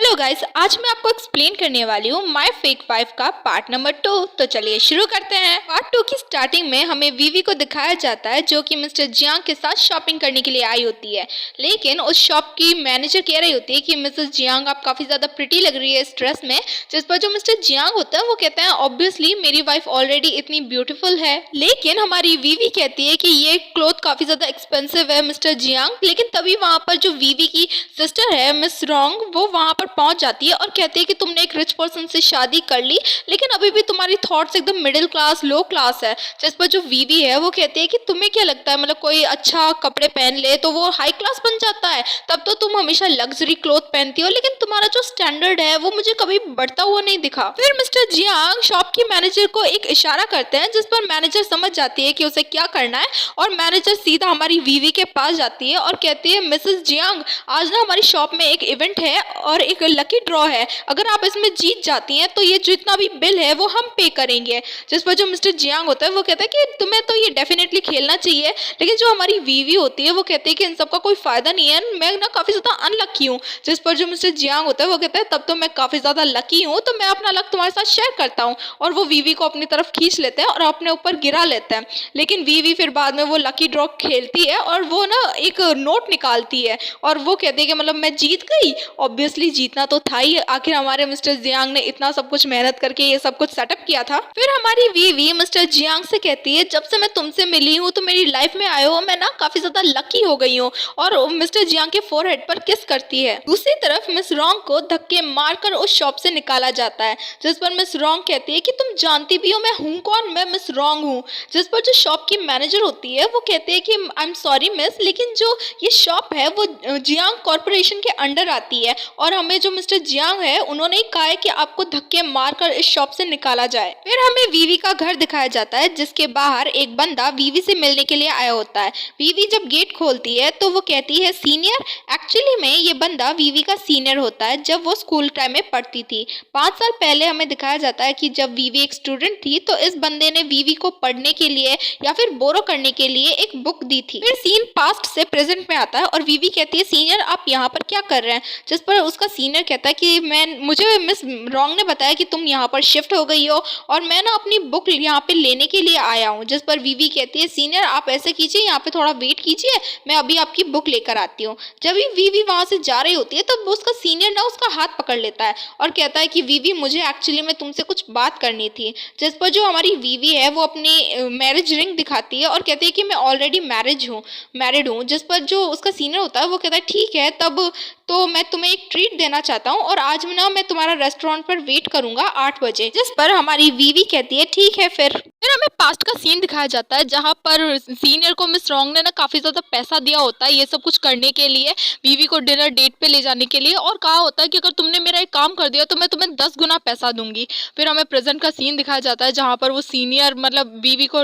Hello guys, आज मैं आपको एक्सप्लेन करने वाली हूँ माय फेक वाइफ का पार्ट नंबर 2। तो चलिए शुरू करते हैं। पार्ट 2 की स्टार्टिंग में हमें वीवी को दिखाया जाता है जो कि मिस्टर जियांग के साथ शॉपिंग करने के लिए आई होती है। लेकिन उस शॉप की मैनेजर कह रही होती है कि मिसेस जियांग आप काफी ज्यादा प्रिटी लग रही है इस ड्रेस में। जिस पर जो मिस्टर जियांग होता है वो कहता है ऑब्वियसली मेरी वाइफ ऑलरेडी इतनी ब्यूटीफुल है। लेकिन हमारी वीवी कहती है कि ये क्लोथ काफी ज्यादा एक्सपेंसिव है मिस्टर जियांग। लेकिन तभी वहाँ पर जो वीवी की सिस्टर है मिस रॉन्ग वो वहाँ पर पहुंच जाती है और कहती है कि तुमने एक रिच पर्सन से शादी कर ली लेकिन अभी भी तुम्हारी थॉट्स एकदम मिडिल क्लास लो क्लास है। जिस पर जो वीवी है वो कहती है कि तुम्हें क्या लगता है मतलब कोई अच्छा कपड़े पहन ले तो वो हाई क्लास बन जाता है, तब तो तुम हमेशा लग्जरी क्लोथ पहनती हो लेकिन तुम्हारा जो स्टैंडर्ड है वो मुझे कभी बढ़ता हुआ नहीं दिखा। फिर मिस्टर जियांग शॉप की मैनेजर को एक इशारा करते हैं जिस पर मैनेजर समझ जाती है कि उसे क्या करना है और मैनेजर सीधा हमारी वीवी के पास जाती है और कहती है मिसेस जियांग आज ना हमारी शॉप में एक इवेंट है और एक लकी ड्रॉ है, अगर आप इसमें जीत जाती हैं तो ये जितना भी बिल है वो हम पे करेंगे। जिस पर जो मिस्टर जियांग होता है वो कहता है कि तुम्हें तो ये डेफिनेटली खेलना चाहिए, लेकिन जो हमारी वीवी होती है वो कहती है कि इन सब का कोई फायदा नहीं है, मैं ना काफी ज्यादा अनलकी हूँ। जिस पर जो मिस्टर जियांग होता है वो कहता है तब तो मैं काफी ज्यादा लकी हूँ तो मैं अपना लक तुम्हारे साथ शेयर करता हूँ, और वो वीवी को अपनी तरफ खींच लेते हैं और अपने ऊपर गिरा लेते हैं। लेकिन वीवी फिर बाद में वो लकी ड्रॉ खेलती है और वो ना एक नोट निकालती है और वो कहती है कि मतलब मैं जीत गई। ऑब्वियसली जीतना तो था ही, आखिर हमारे मिस्टर जियांग ने इतना सब कुछ मेहनत करके ये सब कुछ सेटअप किया था। फिर हमारी वीवी मिस्टर जियांग से कहती है जब से मैं तुमसे मिली हूँ तो मेरी लाइफ में आए हो मैं ना काफी ज्यादा लकी हो गई हूँ, और मिस्टर जियांग के फोरहेड पर किस करती है। दूसरी तरफ मिस रॉन्ग को धक्के मारकर उस शॉप से निकाला जाता है। जिस पर मिस रॉन्ग कहती है कि तुम जानती भी हो मैं हूँ कौन, मैं मिस रॉन्ग हूँ। जिस पर जो शॉप की मैनेजर होती है वो कहती है कि आई एम सॉरी मिस, लेकिन जो ये शॉप है वो जियांग कॉर्पोरेशन के अंडर आती है और हमें जो मिस्टर जियांग है उन्होंने कहा है कि आपको धक्के मारकर इस शॉप से निकाला जाए। फिर हमें वीवी का घर दिखाया जाता है जिसके बाहर एक बंदा वीवी से मिलने के लिए आया होता है। वीवी जब गेट खोलती है तो वो कहती है सीनियर। एक्चुअली में ये बंदा वीवी का सीनियर होता है जब वो स्कूल टाइम में पढ़ती थी। 5 साल पहले हमें दिखाया जाता है कि जब वीवी एक स्टूडेंट थी तो इस बंदे ने वीवी को पढ़ने के लिए या फिर बोरो करने के लिए एक बुक दी थी। फिर सीन पास्ट से प्रेजेंट में आता है और वीवी कहती है सीनियर आप यहाँ पर क्या कर रहे हैं। जिस पर उसका सीनियर कहता है कि मुझे मिस रॉन्ग ने बताया कि तुम यहाँ पर शिफ्ट हो गई हो और मैं ना अपनी बुक यहाँ पे लेने के लिए आया हूँ। जिस पर वीवी कहती है सीनियर आप ऐसे कीजिए यहाँ पे थोड़ा वेट कीजिए, मैं अभी आपकी बुक लेकर आती हूँ। जब वीवी वहां से जा रही होती है तब तो उसका सीनियर ना उसका हाथ पकड़ लेता है और कहता है कि वीवी मुझे एक्चुअली में तुमसे कुछ बात करनी थी। जिस पर जो हमारी वीवी है वो अपनी मैरिज रिंग दिखाती है और कहती है कि मैं ऑलरेडी मैरिड हूँ। जिस पर जो उसका सीनियर होता है वो कहता है ठीक है तब तो मैं तुम्हें एक ट्रीट देना चाहता हूँ और आज ना मैं तुम्हारा रेस्टोरेंट पर वेट करूंगा 8 बजे। जिस पर हमारी वीवी कहती है ठीक है। फिर हमें पास्ट का सीन दिखाया जाता है जहाँ पर सीनियर को मिस रॉन्ग ने ना काफी ज्यादा पैसा दिया होता है ये सब कुछ करने के लिए, वीवी को डिनर डेट पे ले जाने के लिए, और कहा होता है कि अगर तुमने मेरा एक काम कर दिया तो मैं तुम्हें 10 गुना पैसा दूंगी। फिर हमें प्रेजेंट का सीन दिखाया जाता है जहाँ पर वो सीनियर मतलब वीवी को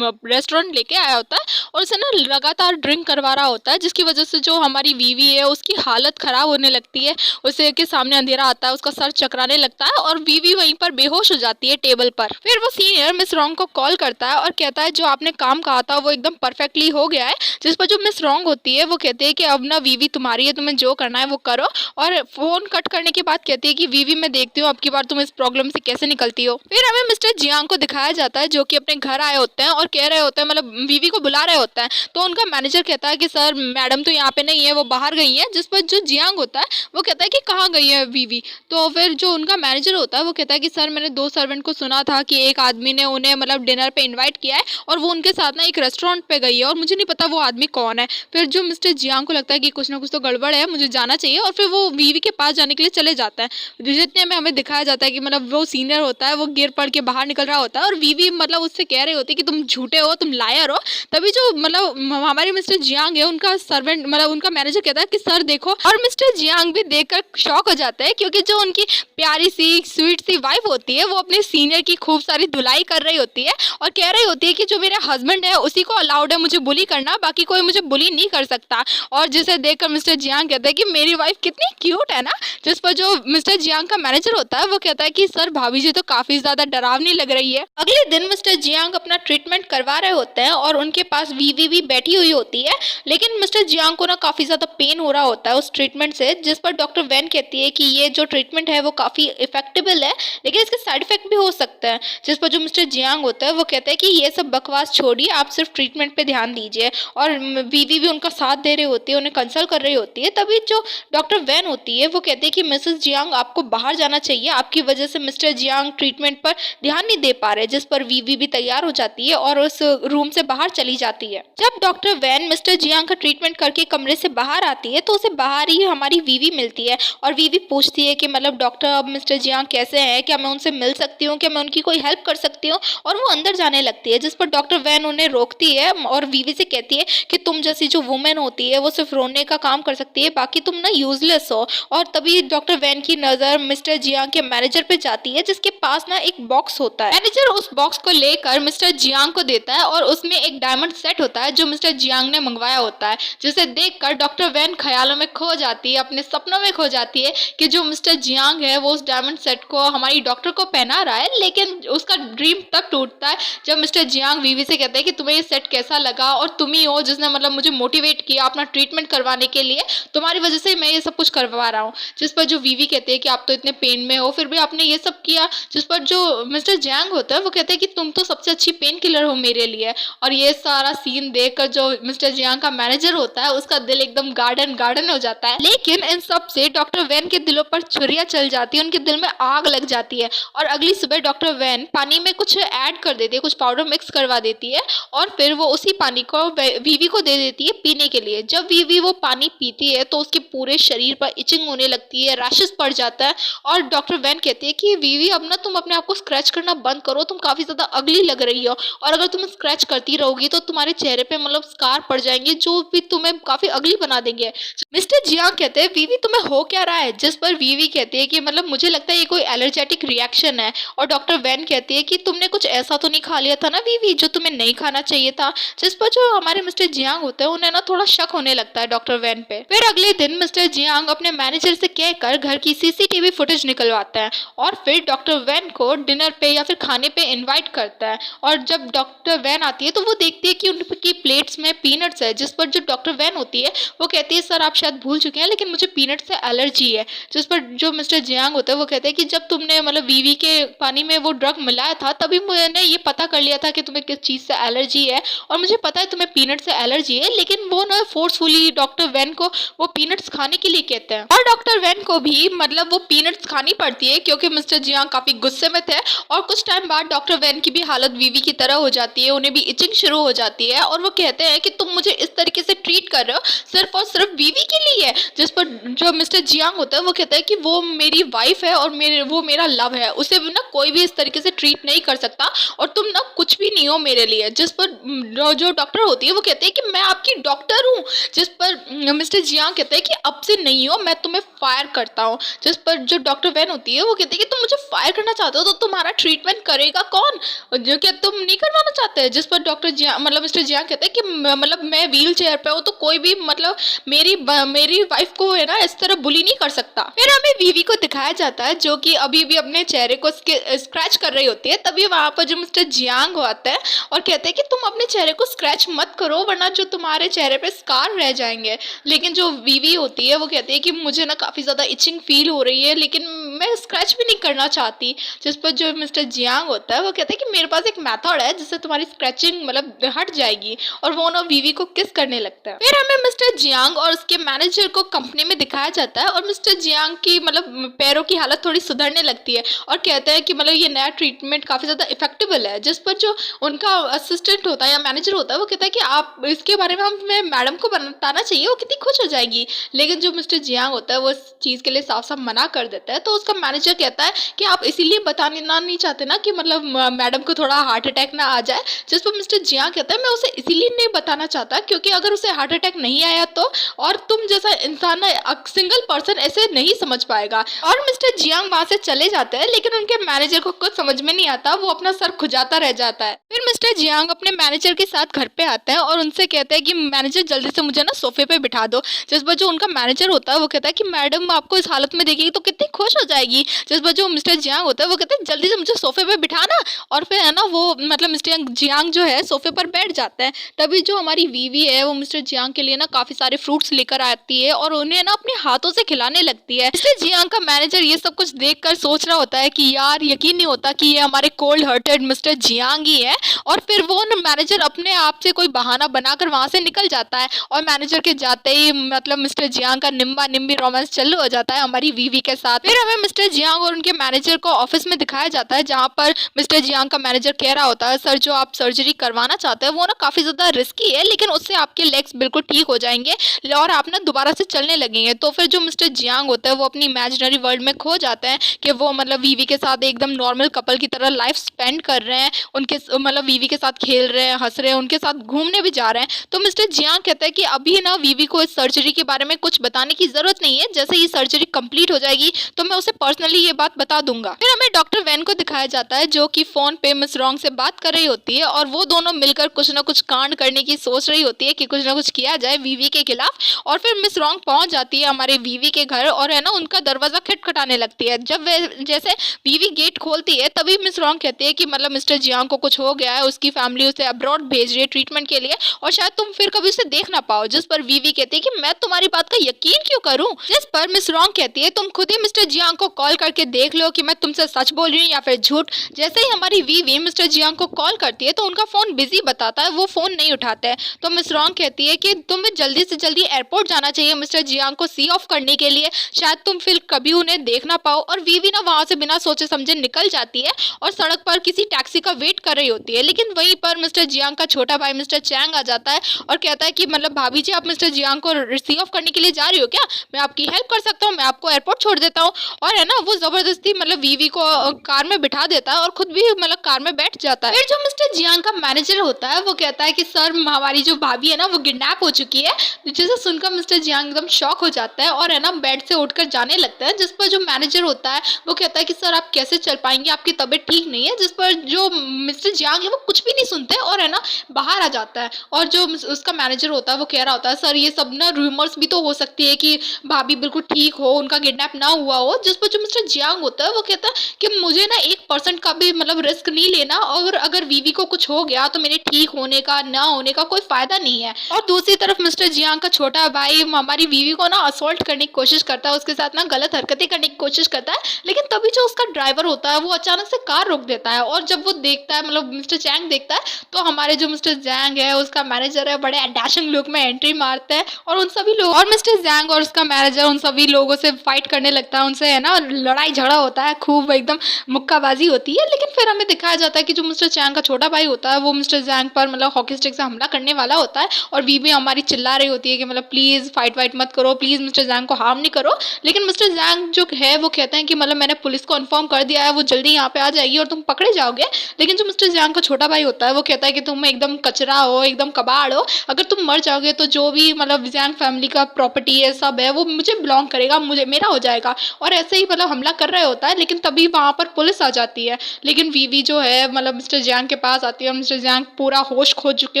रेस्टोरेंट लेके आया होता है और उसे ना लगातार ड्रिंक करवा रहा होता है जिसकी वजह से जो हमारी वीवी है उसकी हालत खराब होने लगती है। उसे के सामने अंधेरा आता है, उसका सर चकराने लगता है और वीवी वहीं पर बेहोश हो जाती है टेबल पर। फिर वो सीनियर मिस रॉन्ग को कॉल करता है और कहता है जो आपने काम कहा था वो एकदम परफेक्टली हो गया है। जिस पर जो मिस रॉन्ग होती है वो कहती है कि अब ना वीवी तुम्हारी है, तुम्हें जो करना है वो करो, और फोन कट करने के बाद कहती है कि वीवी मैं देखती हूँ अब की बार तुम इस प्रॉब्लम से कैसे निकलती हो। फिर हमें मिस्टर जियांग को दिखाया जाता है जो कि अपने घर आए होते हैं और कह रहे होते हैं मतलब वीवी को बुला रहे होते हैं तो उनका मैनेजर कहता है कि सर मैडम तो यहाँ पे नहीं है, वो बाहर गई है। जिस पर जो जियांग होता है वो कहता है कि कहाँ गई है वीवी। तो फिर जो उनका मैनेजर होता है वो कहता है कि सर मैंने 2 सर्वेंट को सुना था कि एक आदमी ने उन्हें मतलब डिनर पे इनवाइट किया है और वो उनके साथ ना एक रेस्टोरेंट पे गई है और मुझे नहीं पता वो आदमी कौन है। फिर जो मिस्टर जियांग को लगता है कि कुछ ना कुछ तो गड़बड़ है, मुझे जाना चाहिए, और फिर वो वीवी के पास जाने के लिए चले जाता है। जितने में हमें दिखाया जाता है कि मतलब वो सीनियर होता है वो गिर पड़ के बाहर निकल रहा होता है और वीवी मतलब उससे कह रही होती है कि तुम झूठे हो, तुम लायर हो। तभी जो मतलब हमारे मिस्टर जियांग है उनका सर्वेंट मतलब उनका मैनेजर कहता है कि सर देखो, और मिस्टर जियांग भी देखकर शॉक हो जाता है क्योंकि जो उनकी प्यारी सी स्वीट सी वाइफ होती है वो अपने सीनियर की खूब सारी धुलाई कर रही होती है और कह रही होती है कि जो मेरा हस्बैंड है उसी को अलाउड है मुझे बुली करना, बाकी कोई मुझे बुली नहीं कर सकता। और जिसे देखकर मिस्टर जियांग कहता है कि मेरी वाइफ कितनी क्यूट है ना। जिस पर जो मिस्टर जियांग का मैनेजर होता है वो कहता है कि सर भाभी जी तो काफी ज्यादा डरावनी लग रही है। अगले दिन मिस्टर जियांग अपना ट्रीटमेंट करवा रहे होते हैं और उनके पास वीवी भी बैठी हुई होती है, लेकिन मिस्टर जियांग को ना काफी ज्यादा पेन हो रहा होता है उस ट्रीटमेंट से। जिस पर डॉक्टर वैन कहती है कि ये जो ट्रीटमेंट है वो काफी इफेक्टेबल है, लेकिन इसके साइड इफेक्ट भी हो सकते हैं। जिस पर जो मिस्टर जियांग होता है वो कहता है कि ये सब बकवास छोड़िए, आप सिर्फ ट्रीटमेंट पे ध्यान दीजिए। और वीवी भी उनका साथ दे रही होती है, उन्हें कंसल्ट कर रही होती है। तभी जो डॉक्टर वैन होती है वो कहती है कि मिसेस जियांग आपको बाहर जाना चाहिए, आपकी वजह से मिस्टर जियांग ट्रीटमेंट पर ध्यान नहीं दे पा रहे। जिस पर वीवी भी तैयार हो जाती है और उस रूम से बाहर चली जाती है। जब डॉक्टर वैन मिस्टर जियांग का ट्रीटमेंट करके कमरे से बाहर आती है तो उसे बाहर ही हमारी वीवी मिलती है और वीवी पूछती है कि मतलब डॉक्टर अब मिस्टर जियांग कैसे हैं, क्या मैं उनसे मिल सकती हूँ, क्या मैं उनकी कोई हेल्प कर सकती हूँ। और वो अंदर जाने लगती है। जिस पर डॉक्टर वैन उन्हें रोकती है और वीवी से कहती है कि तुम जैसी जो वुमेन होती है वो सिर्फ रोने का काम कर सकती है, बाकी तुम ना यूजलेस हो। और तभी डॉक्टर वैन की नजर मिस्टर जियांग के मैनेजर पे जाती है, जिसके पास ना एक बॉक्स होता है। मैनेजर उस बॉक्स को लेकर मिस्टर जियांग को देता है और उसमें एक डायमंड सेट होता है जो मिस्टर जियांग ने मंगवाया होता है। जिसे देखकर डॉक्टर वैन ख्यालों में खो जाती है, अपने सपनों में खो जाती है कि जो मिस्टर जियांग है वो उस डायमंड सेट को हमारी डॉक्टर को पहना रहा है। लेकिन उसका ड्रीम तब टूटता है जब मिस्टर जियांग वीवी से कहते हैं कि तुम्हें ये सेट कैसा लगा, और तुम ही हो जिसने मतलब मुझे मोटिवेट किया अपना ट्रीटमेंट करवाने के लिए, तुम्हारी वजह से मैं ये सब कुछ करवा रहा हूँ। जिस पर जो वीवी कहते हैं कि आप तो इतने पेन में हो फिर भी आपने ये सब किया। जिस पर जो मिस्टर जियांग होता है वो कहते हैं कि तुम तो सबसे अच्छी पेन किलर हो मेरे लिए। और ये सारा सीन देखकर जो मिस्टर जियांग का मैनेजर होता है उसका दिल एकदम गार्डन गार्डन हो जाता है। लेकिन इन सब से डॉक्टर वैन के दिलों पर छुरियां चल जाती है, उनके दिल में आग लग जाती है। और अगली सुबह डॉक्टर वैन पानी में कुछ ऐड कर देती है, कुछ पाउडर मिक्स करवा देती है और फिर वो उसी पानी को वीवी को दे देती है पीने के लिए। जब वीवी वो पानी पीती है तो उसके पूरे शरीर पर इचिंग होने लगती है, रैशेस पड़ जाता है। और डॉक्टर वैन कहती है कि वीवी अब ना तुम अपने आप को स्क्रैच करना बंद करो, तुम काफी ज्यादा अगली लग रही हो और अगर तुम स्क्रैच करती रहोगी तो तुम्हारे चेहरे पे मतलब स्कार पड़ जाएंगे जो भी तुम्हें काफी अगली बना देंगे। मिस्टर जियांग कहते हैं वीवी तुम्हें हो क्या रहा है। जिस पर वीवी कहती है कि मतलब मुझे लगता है ये कोई एलर्जेटिक रिएक्शन है। और डॉक्टर वैन कहती है कि तुमने कुछ ऐसा तो नहीं खा लिया था ना वीवी जो तुम्हें नहीं खाना चाहिए था। जिस पर जो हमारे मिस्टर जियांग होते हैं उन्हें ना थोड़ा शक होने लगता है डॉक्टर वैन पे। फिर अगले दिन मिस्टर जियांग अपने मैनेजर से कहकर घर की सीसीटीवी फुटेज निकलवाता है और फिर डॉक्टर वैन को डिनर पे या फिर खाने पे इनवाइट करता है। और जब डॉक्टर वैन आती है तो वो देखती है कि उनकी प्लेट्स में पीनट्स है। जिस पर जो डॉक्टर वैन होती है वो कहती है सर आप शायद भूल चुके हैं लेकिन मुझे पीनट से एलर्जी है। जिस पर जो मिस्टर जियांग होता है वो कहते हैं कि जब तुमने मतलब वीवी के पानी में वो ड्रग मिलाया था तभी मैंने ये पता कर लिया था कि तुम्हें किस चीज़ से एलर्जी है और मुझे पता है तुम्हें पीनट से एलर्जी है। लेकिन वो ना फोर्सफुली डॉक्टर वैन को वो पीनट्स खाने के लिए कहते हैं और डॉक्टर वैन को भी मतलब वो पीनट्स खानी पड़ती है क्योंकि मिस्टर जियांग काफ़ी गुस्से में थे। और कुछ टाइम बाद डॉक्टर वैन की भी हालत वीवी की तरह हो जाती है, उन्हें भी इचिंग शुरू हो जाती है और वो कहते हैं कि तुम मुझे इस तरीके से ट्रीट कर रहे हो सिर्फ और सिर्फ वीवी के लिए। जिस पर जो मिस्टर जियांग होता है वो कहता है कि वो मेरी वाइफ है और वो मेरा लव है, उसे भी ना कोई भी इस तरीके से ट्रीट नहीं कर सकता और तुम ना कुछ भी नहीं हो मेरे लिए। जिस पर जो डॉक्टर होती है वो कहते हैं कि मैं आपकी डॉक्टर हूँ। जिस पर मिस्टर जियांग कहते हैं कि अब से नहीं हो, मैं तुम्हें फायर करता हूँ। जिस पर जो डॉक्टर वैन होती है वो कहती है कि तुम मुझे फायर करना चाहते हो तो तुम्हारा ट्रीटमेंट करेगा कौन, जो क्या तुम नहीं करवाना चाहते हैं। जिस पर डॉक्टर जियांग मतलब मिस्टर जियांग कहते हैं कि मतलब मैं व्हील चेयर पे हूँ तो कोई भी मतलब मेरी वाइफ को है ना इस तरह बुली नहीं कर सकता। फिर हमें वीवी को दिखाया जाता है जो कि अभी भी अपने चेहरे को स्क्रैच कर रही होती है। तभी वहां पर जो मिस्टर जियांग आते हैं और कहते हैं कि तुम अपने चेहरे को स्क्रैच मत करो वरना जो तुम्हारे चेहरे पे स्कार रह जाएंगे। लेकिन जो वीवी होती है वो कहती है कि मुझे ना काफी ज्यादा इचिंग फील हो रही है लेकिन मैं स्क्रैच भी नहीं करना चाहती। जिस पर जो मिस्टर जियांग होता है वो कहते हैं कि मेरे पास एक मेथड है जिससे तुम्हारी स्क्रैचिंग मतलब हट जाएगी और वो ना वीवी को किस करने लगता है। फिर हमें मिस्टर जियांग और उसके मैनेजर को कंपनी में दिखाया जाता है और मिस्टर जियांग की मतलब पैरों की हालत थोड़ी सुधरने लगती है और कहते हैं कि मतलब ये नया ट्रीटमेंट काफी ज्यादा इफेक्टिबल है। जिस पर जो उनका असिस्टेंट होता है या मैनेजर होता है वो कहता है कि आप इसके बारे में हमें मैडम को बताना चाहिए, वो कितनी खुश हो जाएगी। लेकिन जो मिस्टर जियांग होता है वो इस चीज के लिए साफ साफ मना कर देता है तो उसका मैनेजर कहता है कि आप इसीलिए बताना नहीं चाहते ना कि मतलब मैडम को थोड़ा हार्ट अटैक ना आ जाए। जिस पर मिस्टर जियांग कहता है मैं उसे इसीलिए नहीं बताना चाहता क्योंकि अगर उसे हार्ट अटैक नहीं आया तो, और तुम जैसा इंसान सिंगल पर्सन ऐसे नहीं समझ पाएगा। और मिस्टर जियांग वहां से चले जाते हैं, लेकिन उनके मैनेजर को कुछ समझ में नहीं आता, वो अपना सर खुजाता रह जाता है। फिर मिस्टर जियांग अपने मैनेजर के साथ घर पे आते हैं और उनसे कहते हैं कि मैनेजर जल्दी से मुझे ना सोफे पे बिठा दो। जिस पर जो उनका मैनेजर होता है वो कहता है कि मैडम आपको इस हालत में देखेगी तो कितनी खुश हो जाएगी। जिस पर जो मिस्टर जियांग होता है वो कहते हैं जल्दी से मुझे सोफे पे बिठाना, और फिर है ना वो मतलब मिस्टर जियांग जो है सोफे पर बैठ जाता है। तभी जो हमारी वीवी है वो मिस्टर जियांग के लिए ना काफी सारे फ्रूट्स लेकर आती है और उन्हें ना अपने हाथों से खिलाने लगती है। मिस्टर जियांग का मैनेजर ये सब कुछ देखकर सोच रहा होता है कि यार यकीन नहीं होता कि ये हमारे कोल्ड हार्टेड मिस्टर जियांग ही है। और फिर वो मैनेजर अपने आप से कोई बहाना बनाकर वहां से निकल जाता है और मैनेजर के जाते ही मतलब मिस्टर जियांग का निम्बा निम्बी रोमांस चालू हो जाता है हमारी वीवी के साथ। फिर हमें मिस्टर जियांग और उनके मैनेजर को ऑफिस में दिखाया जाता है जहाँ पर मिस्टर जियांग का मैनेजर कह रहा होता है सर जो आप सर्जरी करवाना चाहते हैं वो ना काफी ज्यादा रिस्की है, लेकिन उससे आपके लेग्स बिल्कुल ठीक हो जाएंगे और आप ना दोबारा से चलने लगेंगे। तो फिर जो मिस्टर जियांग होता है वो अपनी इमेजिनरी वर्ल्ड में खो जाते हैं कि वो मतलब वीवी के साथ एकदम नॉर्मल कपल की तरह लाइफ स्पेंड कर रहे हैं, उनके मतलब वीवी के साथ खेल रहे हैं, हंस रहे हैं, उनके साथ घूमने भी जा रहे हैं। तो मिस्टर जियांग कहता है कि अभी ना वीवी को इस सर्जरी के बारे में कुछ बताने की जरूरत नहीं है, जैसे ही सर्जरी कंप्लीट हो जाएगी तो मैं उसे पर्सनली ये बात बता दूंगा। फिर हमें डॉक्टर वैन को दिखाया जाता है जो कि फोन पे मिस रॉन्ग से बात कर रही होती है और वो दोनों मिलकर कुछ ना कुछ कांड करने की सोच रही होती है कि कुछ ना कुछ किया जाए वीवी के खिलाफ। और फिर मिस रॉन्ग पहुंच जाती है हमारे वीवी के घर और है ना उनका दरवाजा खटखटाने लगती है। जब वे जैसे वीवी गेट खोलती है तभी मिस रॉन्ग कहती है कि मतलब मिस्टर जियांग को कुछ हो गया है, उसकी फैमिली उसे अब्रॉड भेज रही है ट्रीटमेंट के लिए और शायद तुम फिर कभी उसे देख ना पाओ। जिस पर वीवी कहती है कि मैं तुम्हारी बात का यकीन क्यों करूं। जिस पर मिस रॉन्ग कहती है तुम खुद ही मिस्टर जियांग को कॉल करके देख लो कि मैं तुमसे सच बोल रही हूँ या फिर झूठ। जैसे ही हमारी वीवी मिस्टर जियांग को कॉल करती है तो उनका फोन बिजी बताता है, वो फोन नहीं उठाते हैं। तो मिस रॉन्ग कहती है कि तुम्हें जल्दी से जल्दी एयरपोर्ट जाना चाहिए मिस्टर जियांग को सी ऑफ करने के लिए, शायद तुम फिर कभी उन्हें देख ना पाओ। और वीवी ना वहां से बिना सोचे समझे निकल जाती है और सड़क पर किसी टैक्सी का वेट कर रही होती है। लेकिन वहीं पर मिस्टर जियांग का छोटा भाई मिस्टर चैंग आ जाता है और कहता है कि मतलब भाभी जी आप मिस्टर जियांग को रिसीव ऑफ करने के लिए जा रही हो क्या, मैं आपकी हेल्प कर सकता हूँ, मैं आपको एयरपोर्ट छोड़ देता हूँ। और है ना वो जबरदस्ती मतलब वीवी को कार में बिठा देता है और खुद भी मतलब कार में बैठ जाता है। फिर जो मिस्टर जियांग का मैनेजर होता है वो कहता है कि सर हमारी जो भाभी है ना वो किडनैप हो चुकी है। जिसे सुनकर मिस्टर जियांग एकदम शॉक हो जाता है और है ना बेड से उठकर जाने लगता है। जिस पर जो मैनेजर होता है वो कहता है कि सर आप कैसे चल पाएंगे, आपकी तबीयत ठीक नहीं है। जिस पर जो मिस्टर जियांग है वो कुछ भी नहीं सुनते और है ना बाहर आ जाता है। और जो उसका मैनेजर होता है वो कह रहा होता है सर ये सब ना रूमर्स भी तो हो सकती है कि भाभी बिल्कुल ठीक हो, उनका किडनैप ना हुआ हो। जिस पर जो मिस्टर जियांग होता है वो कहता है कि मुझे ना 1% का भी मतलब रिस्क नहीं लेना और अगर वीवी को कुछ हो गया तो मेरे ठीक होने का ना होने का कोई फायदा नहीं है। और दूसरी तरफ मिस्टर जियांग का छोटा भाई हमारी वीवी को ना असॉल्ट करने की कोशिश करता है, उसके साथ ना गलत हरकतें करने की कोशिश करता है। लेकिन तभी जो उसका ड्राइवर होता है वो अचानक से कार रोक देता है और जब वो देखता है मतलब मिस्टर चैंग देखता है तो हमारे जो मिस्टर जैंग है उसका मैनेजर है बड़े डैशिंग लुक में एंट्री मारते हैं और उन सभी लोग और मिस्टर जैंग और उसका मैनेजर उन सभी लोगों से फाइट करने लगता है, उनसे है ना लड़ाई झगड़ा होता है, खूब एकदम मुक्काबाजी होती है। लेकिन फिर हमें दिखाया जाता है कि जो मिस्टर चैंग का छोटा भाई होता है वो मिस्टर जैंग पर मतलब हॉकी स्टिक से हमला करने वाला होता है और वीवी हमारी चिल्ला रही होती है कि मतलब प्लीज फाइट वाइट मत करो, प्लीज मिस्टर जैंग को हार्म नहीं करो। लेकिन मिस्टर जैंग जो है वो कहते हैं कि मतलब मैंने पुलिस को इन्फॉर्म कर दिया है, वो जल्दी यहाँ पे आ जाएगी और तुम पकड़े जाओगे। लेकिन जो मिस्टर जैंग का छोटा भाई होता है वो कहता है कि तुम एकदम कचरा हो, एकदम कबाड़ हो, अगर तुम मर जाओगे तो जो भी मतलब जैंग फैमिली का प्रॉपर्टी है सब है वो मुझे बिलोंग करेगा, मुझे मेरा हो जाएगा। और ऐसे ही मतलब हमला कर रहे होता है लेकिन तभी वहाँ पर पुलिस आ जाती है। लेकिन वीवी जो है मतलब मिस्टर जैंग के पास आती है और मिस्टर जैंग पूरा होश खो चुके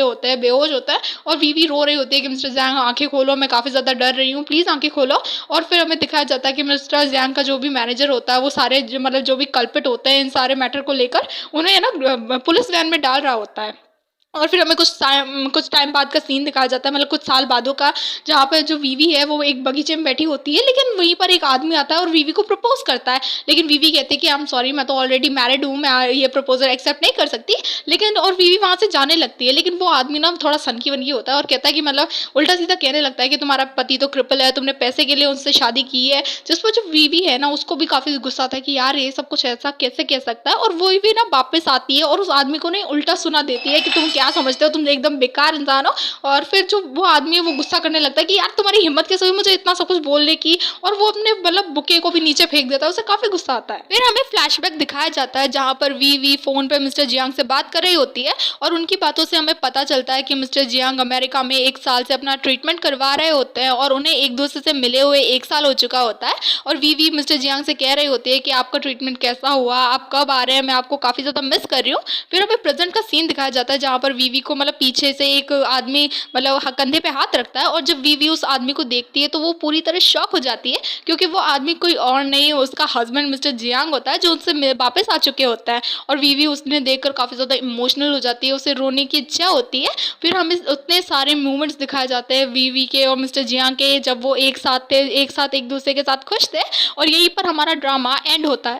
होते हैं, बेहोश होता है और वीवी रो रही होती है कि मिस्टर जैंग आंखें खोलो, मैं काफ़ी ज़्यादा डर रही हूँ, प्लीज़ आंखें खोलो। और फिर हमें दिखाया जाता है कि मिस्टर जैंग का जो भी मैनेजर होता है वो सारे मतलब जो भी कल्पिट होते हैं इन सारे मैटर को लेकर उन्हें है ना पुलिस वैन में डाल रहा होता है। और फिर हमें कुछ टाइम बाद का सीन दिखाया जाता है मतलब कुछ साल बादों का, जहाँ पे जो वीवी है वो एक बगीचे में बैठी होती है। लेकिन वहीं पर एक आदमी आता है और वीवी को प्रपोज करता है। लेकिन वीवी कहती है कि आई एम सॉरी, मैं तो ऑलरेडी मैरिड हूँ, मैं ये प्रपोजल एक्सेप्ट नहीं कर सकती। लेकिन और वीवी वहाँ से जाने लगती है। लेकिन वो आदमी ना थोड़ा सनकी वनकी होता है और कहता है कि मतलब उल्टा सीधा कहने लगता है कि तुम्हारा पति तो क्रिपल है, तुमने पैसे के लिए उनसे शादी की है। जिस पर जो वीवी है ना उसको भी काफ़ी गुस्सा आता है कि यार ये सब कुछ ऐसा कैसे कह सकता है। और वो भी ना वापस आती है और उस आदमी को ना उल्टा सुना देती है कि तुम क्या क्या समझते हो, तुम एकदम बेकार इंसान हो। और फिर जो वो आदमी है वो गुस्सा करने लगता है कि यार तुम्हारी हिम्मत कैसे हुई मुझे इतना सब कुछ बोलने की, और वो अपने मतलब बुके को भी नीचे फेंक देता है, उसे काफी गुस्सा आता है। फिर हमें फ्लैशबैक दिखाया जाता है जहाँ पर वीवी फोन पे मिस्टर जियांग से बात कर रही होती है और उनकी बातों से हमें पता चलता है कि मिस्टर जियांग अमेरिका में 1 साल से अपना ट्रीटमेंट करवा रहे होते हैं और उन्हें एक दूसरे से मिले हुए 1 साल हो चुका होता है। और वीवी मिस्टर जियांग से कह रही होती है कि आपका ट्रीटमेंट कैसा हुआ, आप कब आ रहे हैं, मैं आपको काफ़ी ज़्यादा मिस कर रही हूँ। फिर हमें प्रेजेंट का सीन दिखाया जाता है जहाँ पर वीवी को मतलब पीछे से एक आदमी मतलब कंधे पे हाथ रखता है और जब वीवी उस आदमी को देखती है तो वो पूरी तरह शॉक हो जाती है, क्योंकि वो आदमी कोई और नहीं, उसका हस्बैंड मिस्टर जियांग होता है जो उनसे वापस आ चुके होता है। और वीवी उसने देखकर काफ़ी ज़्यादा इमोशनल हो जाती है, उसे रोने की इच्छा होती है। फिर हमें उतने सारे मोमेंट्स दिखाए जाते हैं वीवी के और मिस्टर जियांग के, जब वो एक साथ थे, एक साथ एक दूसरे के साथ खुश थे, और यहीं पर हमारा ड्रामा एंड होता है।